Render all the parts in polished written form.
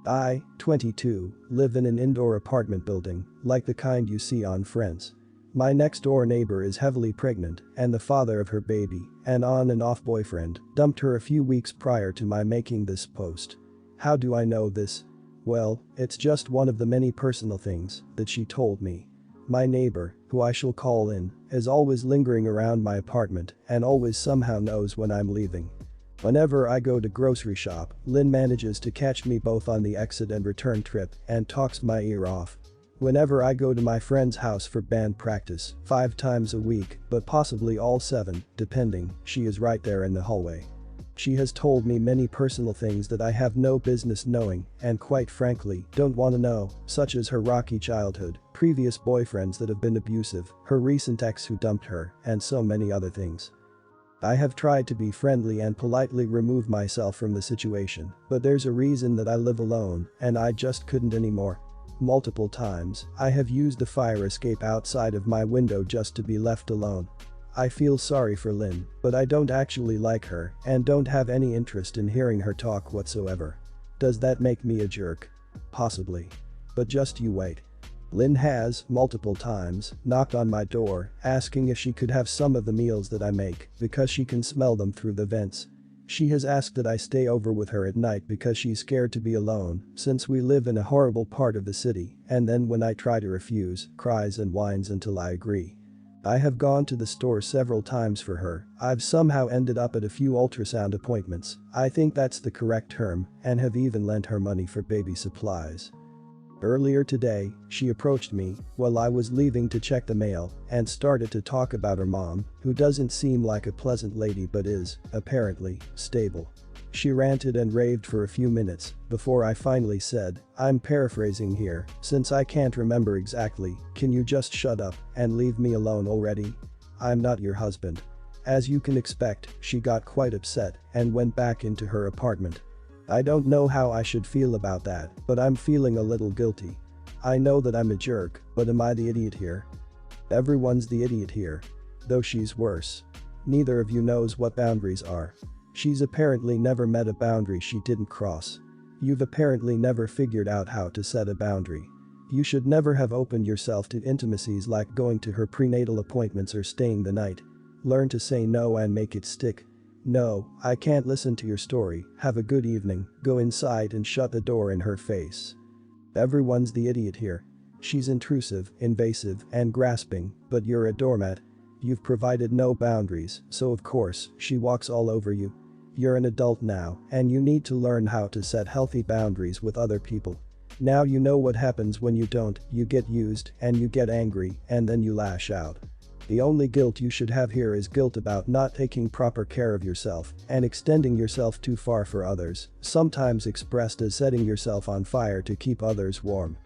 I, 22, live in an indoor apartment building, like the kind you see on Friends. My next door neighbor is heavily pregnant and the father of her baby, and on and off boyfriend dumped her a few weeks prior to my making this post. How do I know this? Well, it's just one of the many personal things that she told me. My neighbor, who I shall call in, is always lingering around my apartment and always somehow knows when I'm leaving. Whenever I go to grocery shop, Lynn manages to catch me both on the exit and return trip and talks my ear off. Whenever I go to my friend's house for band practice, 5 times a week, but possibly all 7, depending, she is right there in the hallway. She has told me many personal things that I have no business knowing and quite frankly don't want to know, such as her rocky childhood, previous boyfriends that have been abusive, her recent ex who dumped her, and so many other things. I have tried to be friendly and politely remove myself from the situation, but there's a reason that I live alone and I just couldn't anymore. Multiple times, I have used the fire escape outside of my window just to be left alone. I feel sorry for Lynn, but I don't actually like her and don't have any interest in hearing her talk whatsoever. Does that make me a jerk? Possibly. But just you wait. Lynn has, multiple times, knocked on my door, asking if she could have some of the meals that I make because she can smell them through the vents. She has asked that I stay over with her at night because she's scared to be alone, since we live in a horrible part of the city, and then when I try to refuse, cries and whines until I agree. I have gone to the store several times for her, I've somehow ended up at a few ultrasound appointments, I think that's the correct term, and have even lent her money for baby supplies. Earlier today, she approached me while I was leaving to check the mail and started to talk about her mom, who doesn't seem like a pleasant lady but is, apparently, stable. She ranted and raved for a few minutes before I finally said, I'm paraphrasing here, since I can't remember exactly, can you just shut up and leave me alone already? I'm not your husband. As you can expect, she got quite upset and went back into her apartment. I don't know how I should feel about that, but I'm feeling a little guilty. I know that I'm a jerk, but am I the idiot here? Everyone's the idiot here. Though she's worse. Neither of you knows what boundaries are. She's apparently never met a boundary she didn't cross. You've apparently never figured out how to set a boundary. You should never have opened yourself to intimacies like going to her prenatal appointments or staying the night. Learn to say no and make it stick. No, I can't listen to your story, have a good evening, go inside and shut the door in her face. Everyone's the idiot here. She's intrusive, invasive, and grasping, but you're a doormat. You've provided no boundaries, so of course, she walks all over you. You're an adult now, and you need to learn how to set healthy boundaries with other people. Now you know what happens when you don't, you get used, and you get angry, and then you lash out. The only guilt you should have here is guilt about not taking proper care of yourself and extending yourself too far for others, sometimes expressed as setting yourself on fire to keep others warm.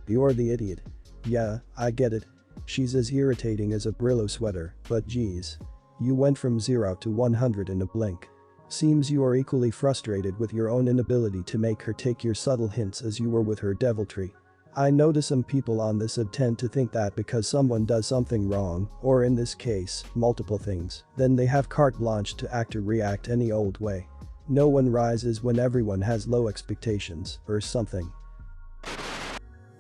You're the idiot. Yeah, I get it. She's as irritating as a Brillo sweater, but geez. You went from 0 to 100 in a blink. Seems you are equally frustrated with your own inability to make her take your subtle hints as you were with her deviltry. I notice some people on this sub tend to think that because someone does something wrong, or in this case, multiple things, then they have carte blanche to act or react any old way. No one rises when everyone has low expectations, or something.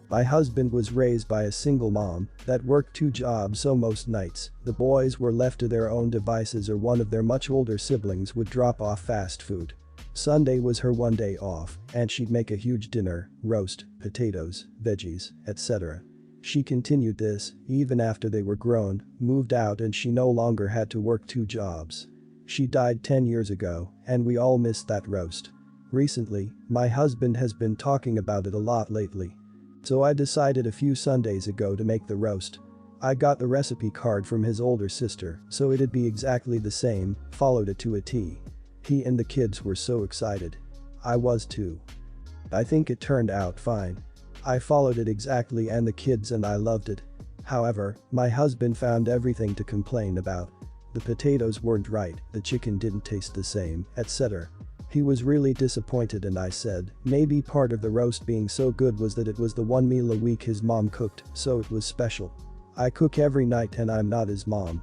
My husband was raised by a single mom that worked 2 jobs so most nights, the boys were left to their own devices or one of their much older siblings would drop off fast food. Sunday was her one day off, and she'd make a huge dinner, roast, potatoes, veggies, etc. She continued this, even after they were grown, moved out and she no longer had to work 2 jobs. She died 10 years ago, and we all missed that roast. Recently, my husband has been talking about it a lot lately. So I decided a few Sundays ago to make the roast. I got the recipe card from his older sister, so it'd be exactly the same, followed it to a T. He and the kids were so excited. I was too. I think it turned out fine. I followed it exactly and the kids and I loved it. However, my husband found everything to complain about. The potatoes weren't right, the chicken didn't taste the same, etc. He was really disappointed and I said, maybe part of the roast being so good was that it was the one meal a week his mom cooked, so it was special. I cook every night and I'm not his mom.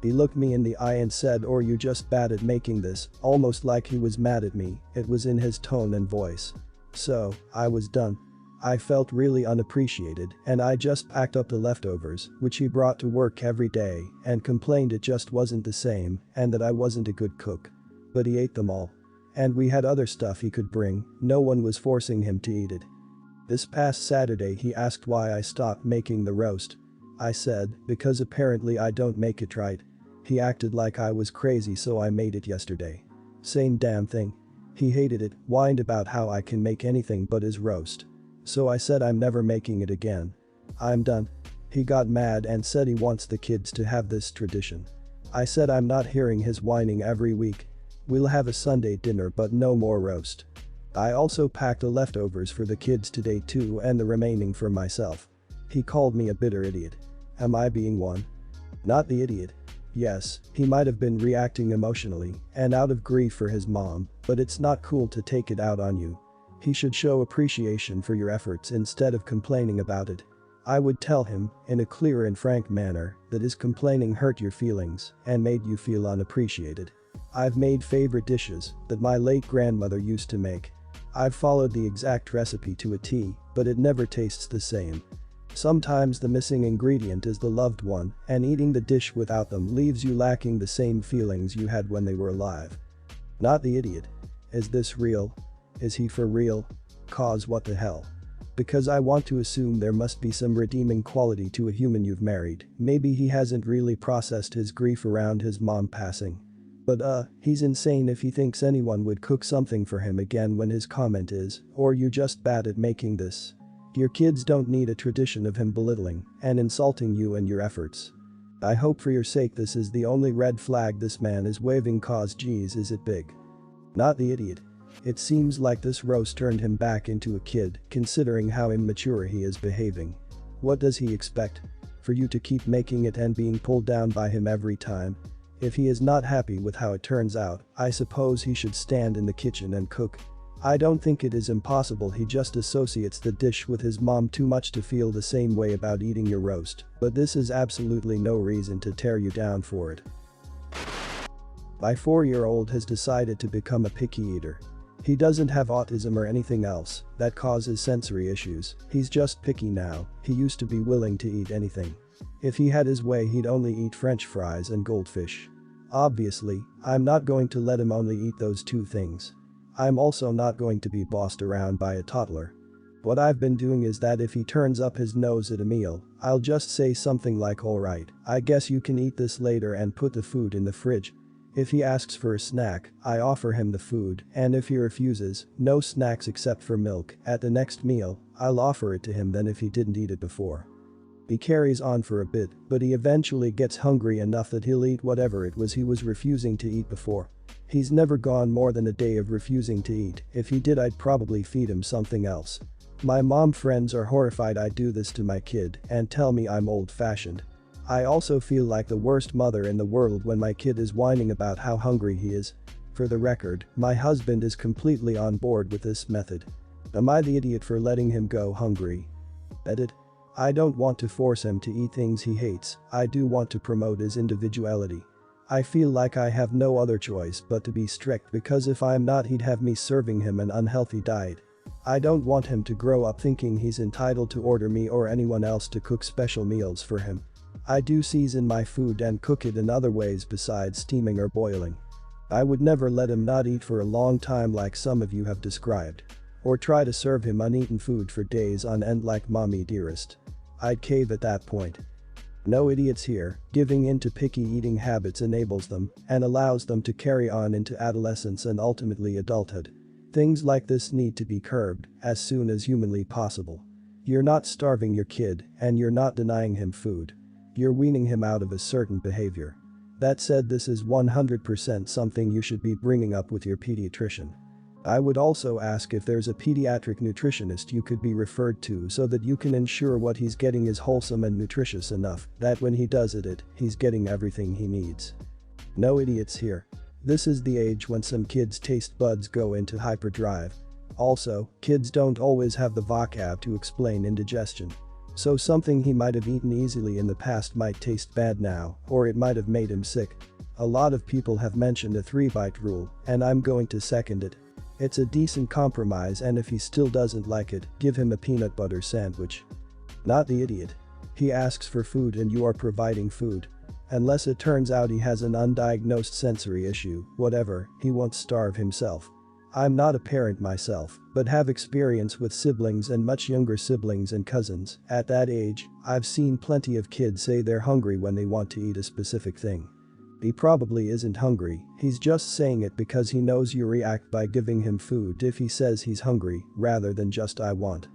He looked me in the eye and said, or you just bad at making this, almost like he was mad at me, it was in his tone and voice. So, I was done. I felt really unappreciated and I just packed up the leftovers, which he brought to work every day, and complained it just wasn't the same and that I wasn't a good cook. But he ate them all. And we had other stuff he could bring, no one was forcing him to eat it. This past Saturday he asked why I stopped making the roast. I said, because apparently I don't make it right. He acted like I was crazy so I made it yesterday. Same damn thing. He hated it, whined about how I can make anything but his roast. So I said I'm never making it again. I'm done. He got mad and said he wants the kids to have this tradition. I said I'm not hearing his whining every week. We'll have a Sunday dinner but no more roast. I also packed the leftovers for the kids today too and the remaining for myself. He called me a bitter idiot. Am I being one? Not the idiot. Yes, he might have been reacting emotionally and out of grief for his mom, but it's not cool to take it out on you. He should show appreciation for your efforts instead of complaining about it. I would tell him, in a clear and frank manner, that his complaining hurt your feelings and made you feel unappreciated. I've made favorite dishes that my late grandmother used to make. I've followed the exact recipe to a T, but it never tastes the same. Sometimes the missing ingredient is the loved one, and eating the dish without them leaves you lacking the same feelings you had when they were alive. Not the idiot. Is this real? Is he for real? Cause what the hell? Because I want to assume there must be some redeeming quality to a human you've married, maybe he hasn't really processed his grief around his mom passing. But he's insane if he thinks anyone would cook something for him again when his comment is, or you just bad at making this. Your kids don't need a tradition of him belittling and insulting you and your efforts. I hope for your sake this is the only red flag this man is waving cause geez is it big. Not the idiot. It seems like this roast turned him back into a kid, considering how immature he is behaving. What does he expect? For you to keep making it and being pulled down by him every time? If he is not happy with how it turns out, I suppose he should stand in the kitchen and cook. I don't think it is impossible he just associates the dish with his mom too much to feel the same way about eating your roast, but this is absolutely no reason to tear you down for it. My 4-year-old has decided to become a picky eater. He doesn't have autism or anything else that causes sensory issues, he's just picky now. He used to be willing to eat anything. If he had his way he'd only eat French fries and goldfish. Obviously, I'm not going to let him only eat those two things. I'm also not going to be bossed around by a toddler. What I've been doing is that if he turns up his nose at a meal, I'll just say something like alright, I guess you can eat this later and put the food in the fridge. If he asks for a snack, I offer him the food, and if he refuses, no snacks except for milk, at the next meal, I'll offer it to him then if he didn't eat it before. He carries on for a bit, but he eventually gets hungry enough that he'll eat whatever it was he was refusing to eat before. He's never gone more than a day of refusing to eat, if he did I'd probably feed him something else. My mom friends are horrified I do this to my kid and tell me I'm old-fashioned. I also feel like the worst mother in the world when my kid is whining about how hungry he is. For the record, my husband is completely on board with this method. Am I the idiot for letting him go hungry? Edit. I don't want to force him to eat things he hates, I do want to promote his individuality. I feel like I have no other choice but to be strict because if I'm not he'd have me serving him an unhealthy diet. I don't want him to grow up thinking he's entitled to order me or anyone else to cook special meals for him. I do season my food and cook it in other ways besides steaming or boiling. I would never let him not eat for a long time like some of you have described. Or try to serve him uneaten food for days on end like mommy dearest. I'd cave at that point. No idiots here, giving in to picky eating habits enables them and allows them to carry on into adolescence and ultimately adulthood. Things like this need to be curbed as soon as humanly possible. You're not starving your kid and you're not denying him food. You're weaning him out of a certain behavior. That said, this is 100% something you should be bringing up with your pediatrician. I would also ask if there's a pediatric nutritionist you could be referred to so that you can ensure what he's getting is wholesome and nutritious enough that when he does it, he's getting everything he needs. No idiots here. This is the age when some kids' taste buds go into hyperdrive. Also, kids don't always have the vocab to explain indigestion. So something he might have eaten easily in the past might taste bad now, or it might have made him sick. A lot of people have mentioned a 3-bite rule, and I'm going to second it. It's a decent compromise, and if he still doesn't like it, give him a peanut butter sandwich. Not the idiot. He asks for food and you are providing food. Unless it turns out he has an undiagnosed sensory issue, whatever, he won't starve himself. I'm not a parent myself, but have experience with siblings and much younger siblings and cousins. At that age, I've seen plenty of kids say they're hungry when they want to eat a specific thing. He probably isn't hungry, he's just saying it because he knows you react by giving him food if he says he's hungry, rather than just "I want."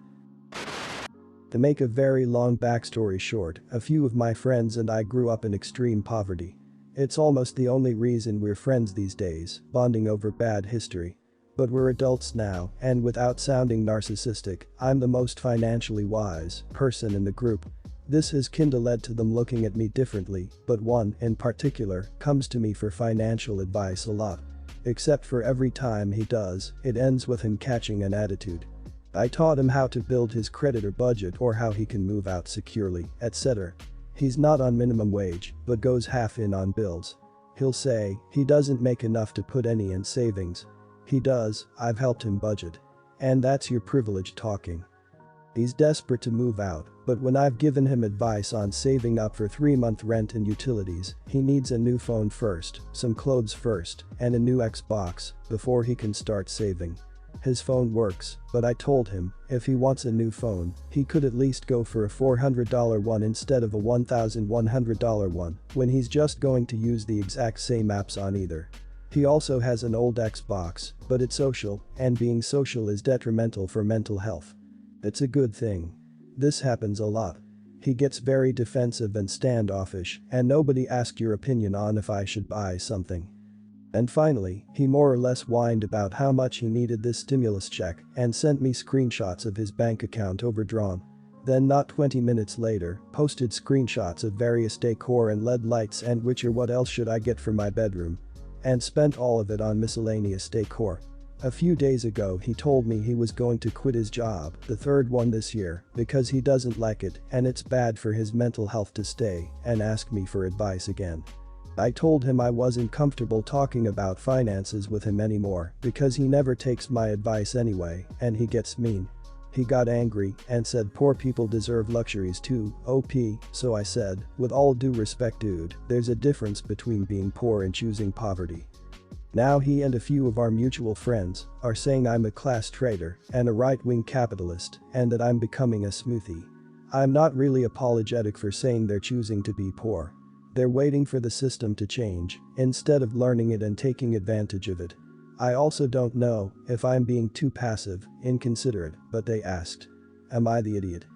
To make a very long backstory short, a few of my friends and I grew up in extreme poverty. It's almost the only reason we're friends these days, bonding over bad history. But we're adults now, and without sounding narcissistic, I'm the most financially wise person in the group. This has kinda led to them looking at me differently, but one, in particular, comes to me for financial advice a lot. Except for every time he does, it ends with him catching an attitude. I taught him how to build his credit or budget or how he can move out securely, etc. He's not on minimum wage, but goes half in on bills. He'll say he doesn't make enough to put any in savings. He does, I've helped him budget. And that's your privilege talking. He's desperate to move out, but when I've given him advice on saving up for 3-month rent and utilities, he needs a new phone first, some clothes first, and a new Xbox before he can start saving. His phone works, but I told him, if he wants a new phone, he could at least go for a $400 one instead of a $1,100 one, when he's just going to use the exact same apps on either. He also has an old Xbox, but it's social, and being social is detrimental for mental health. It's a good thing. This happens a lot. He gets very defensive and standoffish, and nobody asks your opinion on if I should buy something. And finally, he more or less whined about how much he needed this stimulus check and sent me screenshots of his bank account overdrawn. Then not 20 minutes later, posted screenshots of various decor and LED lights and which or what else should I get for my bedroom. And spent all of it on miscellaneous decor. A few days ago he told me he was going to quit his job, the third one this year, because he doesn't like it and it's bad for his mental health to stay, and asked me for advice again. I told him I wasn't comfortable talking about finances with him anymore because he never takes my advice anyway and he gets mean. He got angry and said poor people deserve luxuries too, OP, so I said, with all due respect dude, there's a difference between being poor and choosing poverty. Now he and a few of our mutual friends are saying I'm a class traitor and a right-wing capitalist and that I'm becoming a smoothie. I'm not really apologetic for saying they're choosing to be poor. They're waiting for the system to change instead of learning it and taking advantage of it. I also don't know if I'm being too passive, inconsiderate, but they asked. Am I the idiot?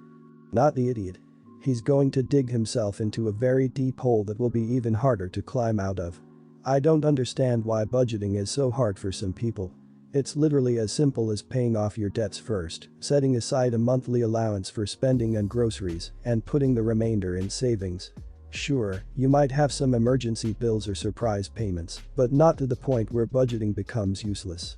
Not the idiot. He's going to dig himself into a very deep hole that will be even harder to climb out of. I don't understand why budgeting is so hard for some people. It's literally as simple as paying off your debts first, setting aside a monthly allowance for spending and groceries, and putting the remainder in savings. Sure, you might have some emergency bills or surprise payments, but not to the point where budgeting becomes useless.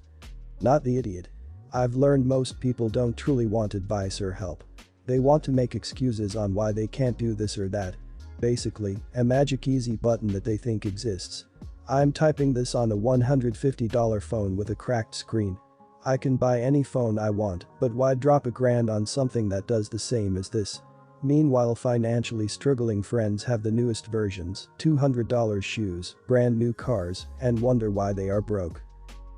Not the idiot. I've learned most people don't truly want advice or help. They want to make excuses on why they can't do this or that. Basically, a magic easy button that they think exists. I'm typing this on a $150 phone with a cracked screen. I can buy any phone I want, but why drop $1,000 on something that does the same as this? Meanwhile, financially struggling friends have the newest versions, $200 shoes, brand new cars, and wonder why they are broke.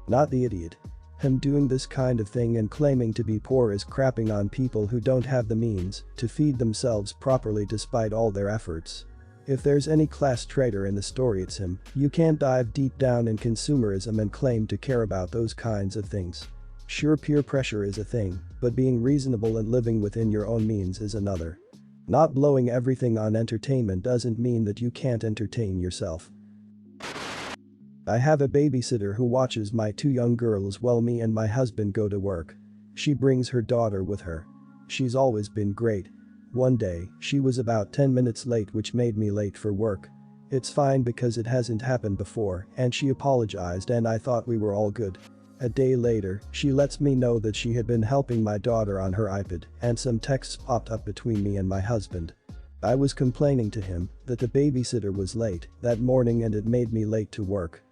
Not the idiot. Him doing this kind of thing and claiming to be poor is crapping on people who don't have the means to feed themselves properly despite all their efforts. If there's any class traitor in the story, it's him. You can't dive deep down in consumerism and claim to care about those kinds of things. Sure, peer pressure is a thing, but being reasonable and living within your own means is another. Not blowing everything on entertainment doesn't mean that you can't entertain yourself. I have a babysitter who watches my 2 young girls while me and my husband go to work. She brings her daughter with her. She's always been great. One day, she was about 10 minutes late, which made me late for work. It's fine because it hasn't happened before, and she apologized and I thought we were all good. A day later, she lets me know that she had been helping my daughter on her iPad and some texts popped up between me and my husband. I was complaining to him that the babysitter was late that morning and it made me late to work.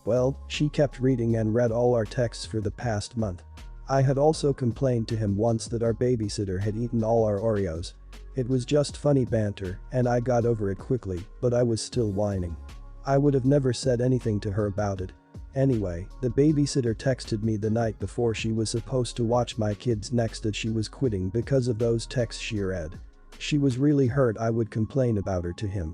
Well, she kept reading and read all our texts for the past month. I had also complained to him once that our babysitter had eaten all our Oreos. It was just funny banter, and I got over it quickly, but I was still whining. I would have never said anything to her about it. Anyway, the babysitter texted me the night before she was supposed to watch my kids next that she was quitting because of those texts she read. She was really hurt I would complain about her to him.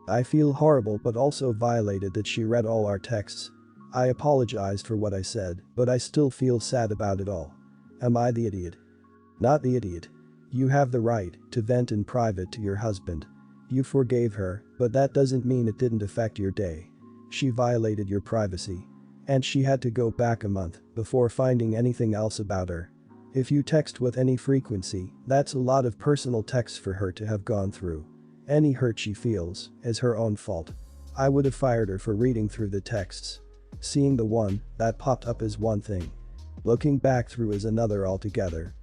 I feel horrible but also violated that she read all our texts. I apologized for what I said, but I still feel sad about it all. Am I the idiot? Not the idiot. You have the right to vent in private to your husband. You forgave her, but that doesn't mean it didn't affect your day. She violated your privacy. And she had to go back a month before finding anything else about her. If you text with any frequency, that's a lot of personal texts for her to have gone through. Any hurt she feels is her own fault. I would have fired her for reading through the texts. Seeing the one that popped up is one thing. Looking back through is another altogether.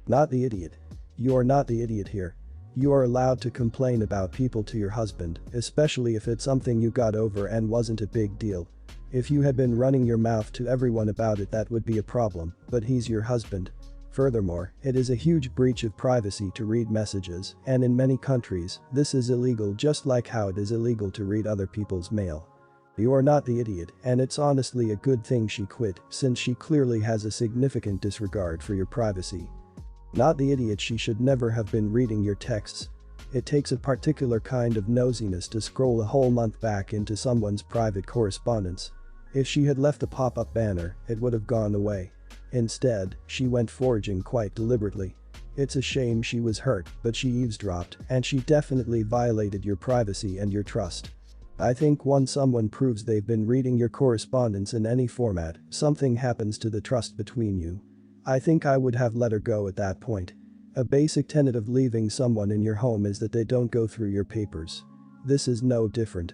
Not the idiot. You are not the idiot here. You are allowed to complain about people to your husband, especially if it's something you got over and wasn't a big deal. If you had been running your mouth to everyone about it, that would be a problem, but he's your husband. Furthermore, it is a huge breach of privacy to read messages, and in many countries, this is illegal just like how it is illegal to read other people's mail. You are not the idiot, and it's honestly a good thing she quit since she clearly has a significant disregard for your privacy. Not the idiot, she should never have been reading your texts. It takes a particular kind of nosiness to scroll a whole month back into someone's private correspondence. If she had left a pop-up banner, it would have gone away. Instead, she went foraging quite deliberately. It's a shame she was hurt, but she eavesdropped, and she definitely violated your privacy and your trust. I think once someone proves they've been reading your correspondence in any format, something happens to the trust between you. I think I would have let her go at that point. A basic tenet of leaving someone in your home is that they don't go through your papers. This is no different.